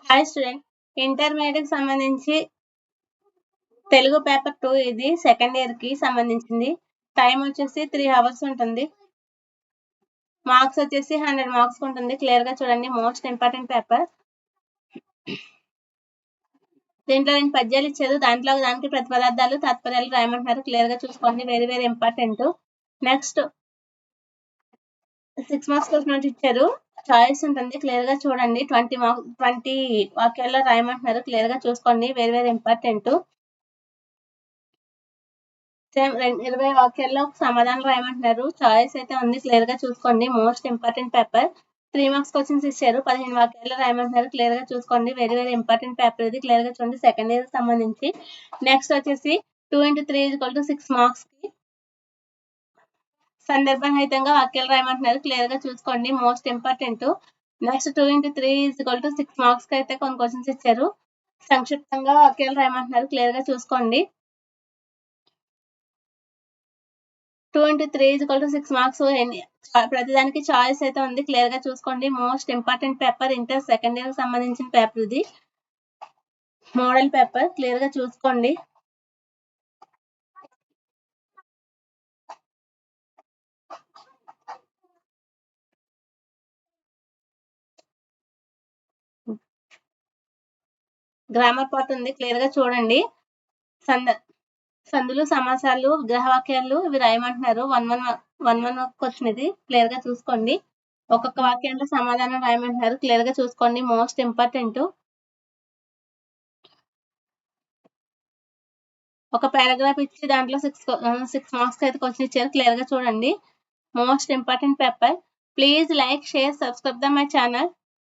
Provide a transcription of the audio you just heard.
Hi student, intermediate సంబంధించి Telugu paper 2 ఇది second year కి సంబంధించింది. టైం వచ్చేసి 3 అవర్స్ ఉంటుంది. మార్క్స్ వచ్చేసి 100 మార్క్స్ ఉంటుంది. క్లియర్ గా చూడండి, మోస్ట్ ఇంపార్టెంట్ పేపర్. దీంట్లో నేను పద్యాలు ఇచ్చారు, దాంట్లో దానికి ప్రతిపదార్థాలు తాత్పర్యాలు రాయమంటున్నారు. క్లియర్ గా చూసుకోండి, very very important. Next 6 marks question ఇచ్చారు, చాయిస్ ఉంటుంది. క్లియర్ గా చూడండి, 20 వాక్యాల్లో రాయమంటున్నారు. క్లియర్ గా చూసుకోండి, వెరీ వెరీ ఇంపార్టెంట్. 20 వాక్యాల్లో సమాధానం రాయమంటున్నారు. చాయిస్ అయితే ఉంది, క్లియర్ గా చూసుకోండి, most important paper. 3 marks questions ఇచ్చారు, 15 వాక్యాల్లో రాయమంటున్నారు. క్లియర్ గా చూసుకోండి, వెరీ వెరీ ఇంపార్టెంట్ పేపర్ ఇది. క్లియర్ గా చూడండి, సెకండ్ ఇయర్ సంబంధించి. నెక్స్ట్ వచ్చేసి 2 × 3 = 6 మార్క్స్ కి సందర్భరహితంగా వాక్యాలు రాయమంటున్నారు. క్లియర్ గా చూసుకోండి, మోస్ట్ ఇంపార్టెంట్. నెక్స్ట్ 2 × 3 = 6 మార్క్స్ కి అయితే కొన్ని క్వశ్చన్స్ ఇచ్చారు, సంక్షిప్తంగా వాక్యాలు రాయమంటున్నారు. క్లియర్ గా చూసుకోండి. 2 × 3 = 6 మార్క్స్. ప్రతిదానికి చాయిస్ అయితే ఉంది, క్లియర్ గా చూసుకోండి, most important paper. Inter second year సంబంధించిన పేపర్ ఇది, మోడల్ పేపర్. క్లియర్ గా చూసుకోండి. గ్రామర్ పార్ట్ ఉంది, క్లియర్ గా చూడండి. సందులు, సమాసాలు, విగ్రహవాక్యాలు ఇవి రాయమంటున్నారు. 1 క్వశ్చన్ ఇది, క్లియర్ గా చూసుకోండి. ఒక్కొక్క వాక్యంలో సమాధానం రాయమంటున్నారు. క్లియర్ గా చూసుకోండి, మోస్ట్ ఇంపార్టెంట్. ఒక పారాగ్రాఫ్ ఇచ్చి దాంట్లో 6 మార్క్స్ అయితే క్వశ్చన్ ఇచ్చారు. క్లియర్ గా చూడండి, most important paper. Please like, share, subscribe my channel.